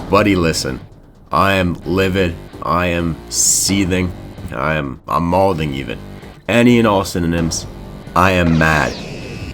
Buddy, listen. I am livid. I am seething. I'm mauling even. Any and all synonyms. I am mad.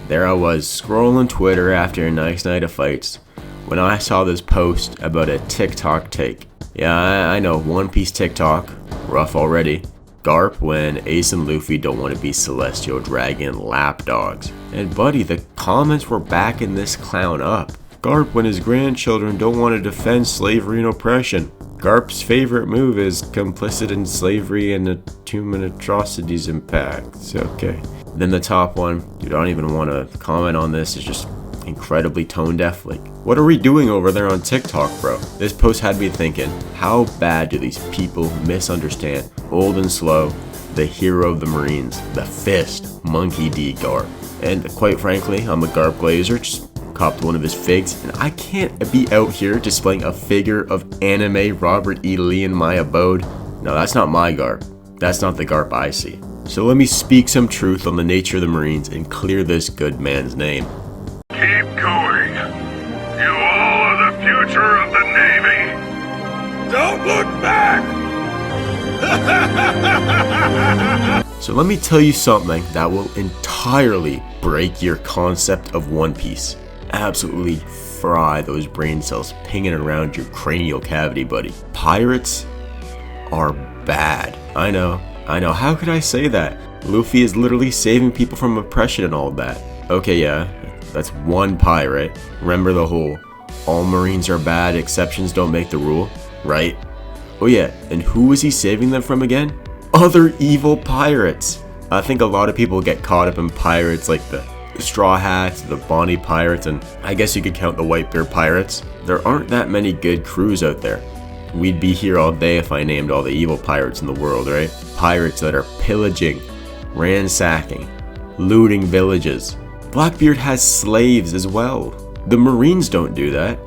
There I was, scrolling Twitter after a nice night of fights, when I saw this post about a TikTok take. Yeah, I know, One Piece TikTok. Rough already. Garp when Ace and Luffy don't want to be celestial dragon lapdogs. And buddy, the comments were backing this clown up. Garp when his grandchildren don't want to defend slavery and oppression. Garp's favorite move is complicit in slavery and human atrocities impacts. Okay. Then the top one, dude, I don't even want to comment on this, is just incredibly tone deaf. Like, what are we doing over there on TikTok, bro? This post had me thinking, how bad do these people misunderstand Old and Slow, the hero of the Marines, the fist, Monkey D. Garp? And quite frankly, I'm a Garp glazer, just copped one of his figs, and I can't be out here displaying a figure of anime Robert E. Lee in my abode. No, that's not my Garp. That's not the Garp I see. So let me speak some truth on the nature of the Marines and clear this good man's name. Keep going. You all are the future of the Navy. Don't look back! So let me tell you something that will entirely break your concept of One Piece. Absolutely fry those brain cells pinging around your cranial cavity, buddy. Pirates are bad. I know. How could I say that? Luffy is literally saving people from oppression and all that. Okay, yeah, that's one pirate. Remember the whole all Marines are bad, exceptions don't make the rule, right? Oh yeah, and who was he saving them from again? Other evil pirates. I think a lot of people get caught up in pirates like the Straw Hats, the Bonnie Pirates, and I guess you could count the Whitebeard Pirates. There aren't that many good crews out there. We'd be here all day if I named all the evil pirates in the world, right? Pirates that are pillaging, ransacking, looting villages. Blackbeard has slaves as well. The Marines don't do that.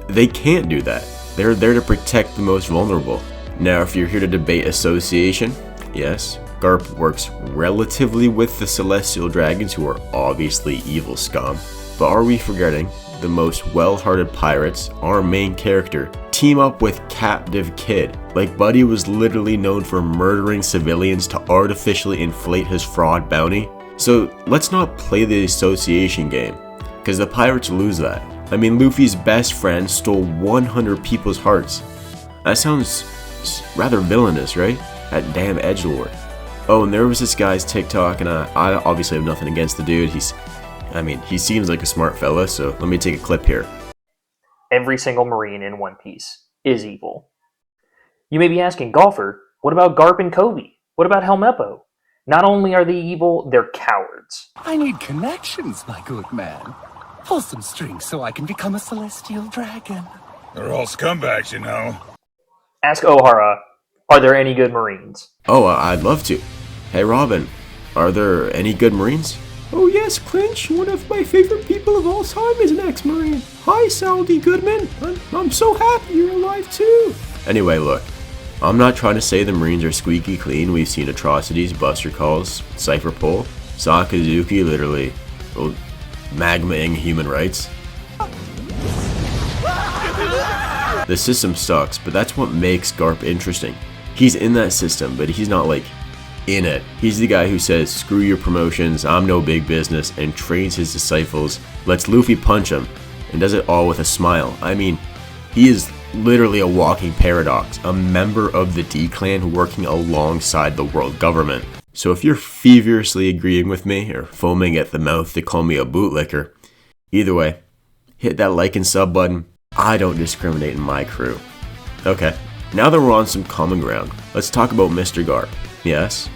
They can't do that. They're there to protect the most vulnerable. Now, if you're here to debate association, yes, Garp works relatively with the Celestial Dragons, who are obviously evil scum. But are we forgetting the most well-hearted pirates, our main character, team up with Captive Kid? Like, Buddy was literally known for murdering civilians to artificially inflate his fraud bounty. So let's not play the association game, because the pirates lose that. I mean, Luffy's best friend stole 100 people's hearts. That sounds rather villainous, right? That damn edgelord. Oh, and there was this guy's TikTok, and I obviously have nothing against the dude. He seems like a smart fella, so let me take a clip here. Every single Marine in One Piece is evil. You may be asking, Golfer, what about Garp and Kobe? What about Helmeppo? Not only are they evil, they're cowards. I need connections, my good man. Pull some strings so I can become a celestial dragon. They're all scumbags, you know. Ask Ohara, are there any good Marines? Oh, I'd love to. Hey, Robin, are there any good Marines? Oh yes, Clinch, one of my favorite people of all time is an ex-Marine. Hi, Saudi Goodman. I'm so happy you're alive too. Anyway, look, I'm not trying to say the Marines are squeaky clean. We've seen atrocities, buster calls, Cypher Pull, Sakazuki literally, magma-ing human rights. The system sucks, but that's what makes Garp interesting. He's in that system, but he's not like in it. He's the guy who says, screw your promotions, I'm no big business, and trains his disciples, lets Luffy punch him, and does it all with a smile. I mean, he is literally a walking paradox, a member of the D-Clan working alongside the world government. So if you're feverishly agreeing with me, or foaming at the mouth to call me a bootlicker, either way, hit that like and sub button. I don't discriminate in my crew. Okay, now that we're on some common ground, let's talk about Mr. Garp. Yes,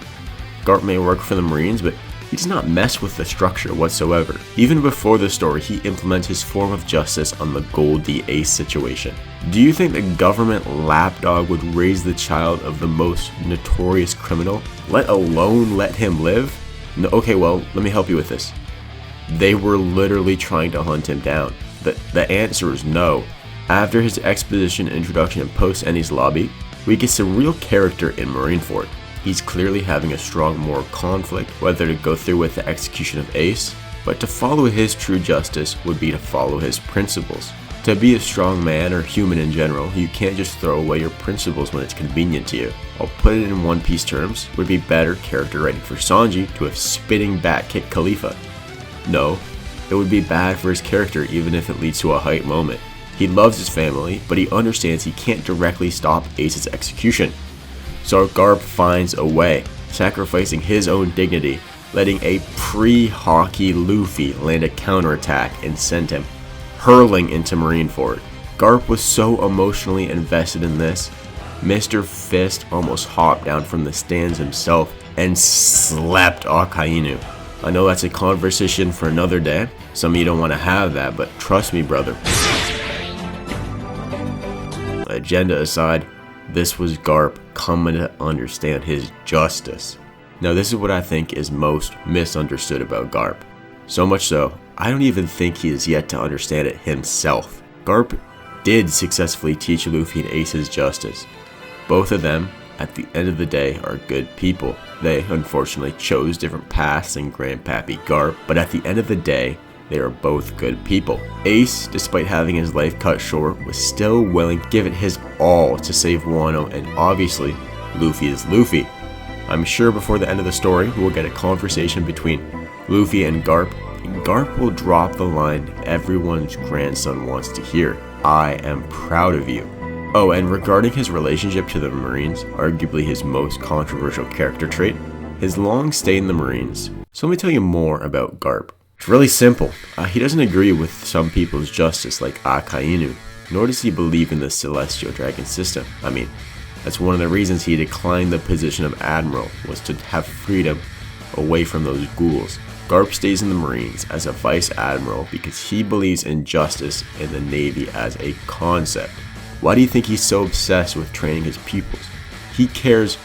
Garp may work for the Marines, but he does not mess with the structure whatsoever. Even before the story, he implements his form of justice on the Goldie Ace situation. Do you think the government lapdog would raise the child of the most notorious criminal, let alone let him live? No, okay, well, let me help you with this. They were literally trying to hunt him down. The answer is no. After his exposition introduction in post-Enies Lobby, we get some real character in Marineford. He's clearly having a strong moral conflict whether to go through with the execution of Ace, but to follow his true justice would be to follow his principles, To be a strong man or human in general, you can't just throw away your principles when it's convenient to you. I'll put it in One Piece terms, would be better character writing for Sanji to have spitting bat kicked Khalifa. No, it would be bad for his character even if it leads to a hype moment. He loves his family, but he understands he can't directly stop Ace's execution. So Garp finds a way, sacrificing his own dignity, letting a pre-hockey Luffy land a counterattack and send him hurling into Marineford. Garp was so emotionally invested in this, Mr. Fist almost hopped down from the stands himself and slapped Akainu. I know that's a conversation for another day. Some of you don't want to have that, but trust me, brother. Agenda aside, this was Garp coming to understand his justice. Now this is what I think is most misunderstood about Garp. So much so, I don't even think he is yet to understand it himself. Garp did successfully teach Luffy and Ace his justice. Both of them, at the end of the day, are good people. They unfortunately chose different paths than Grandpappy Garp, but at the end of the day, they are both good people. Ace, despite having his life cut short, was still willing to give it his all to save Wano, and obviously, Luffy is Luffy. I'm sure before the end of the story, we'll get a conversation between Luffy and Garp will drop the line everyone's grandson wants to hear. I am proud of you. Oh, and regarding his relationship to the Marines, arguably his most controversial character trait, his long stay in the Marines. So let me tell you more about Garp. It's really simple. He doesn't agree with some people's justice like Akainu, nor does he believe in the Celestial Dragon system. I mean, that's one of the reasons he declined the position of Admiral, was to have freedom away from those ghouls. Garp stays in the Marines as a Vice Admiral because he believes in justice in the Navy as a concept. Why do you think he's so obsessed with training his pupils? He cares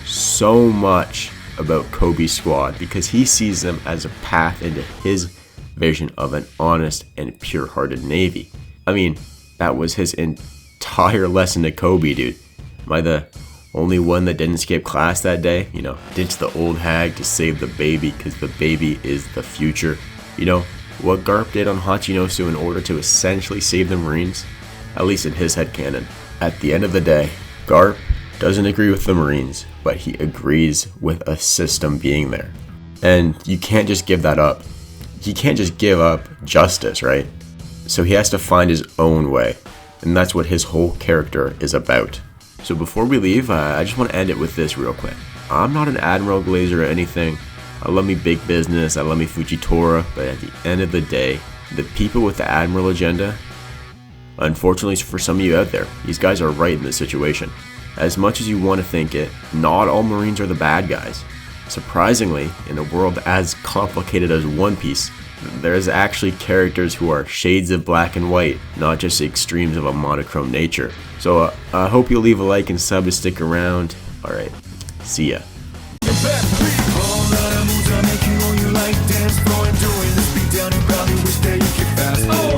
so much about Kobe's squad because he sees them as a path into his vision of an honest and pure-hearted Navy. I mean, that was his entire lesson to Kobe, dude. Am I the only one that didn't skip class that day? You know, ditch the old hag to save the baby because the baby is the future. You know, what Garp did on Hachinosu in order to essentially save the Marines? At least in his headcanon. At the end of the day, Garp doesn't agree with the Marines, but he agrees with a system being there. And you can't just give that up. He can't just give up justice, right? So he has to find his own way. And that's what his whole character is about. So before we leave, I just want to end it with this real quick. I'm not an Admiral Glazer or anything. I love me big business, I love me Fujitora, but at the end of the day, the people with the Admiral agenda, unfortunately for some of you out there, these guys are right in this situation. As much as you want to think it, not all Marines are the bad guys. Surprisingly, in a world as complicated as One Piece, there's actually characters who are shades of black and white, not just extremes of a monochrome nature. So I hope you'll leave a like and sub to stick around. Alright, see ya.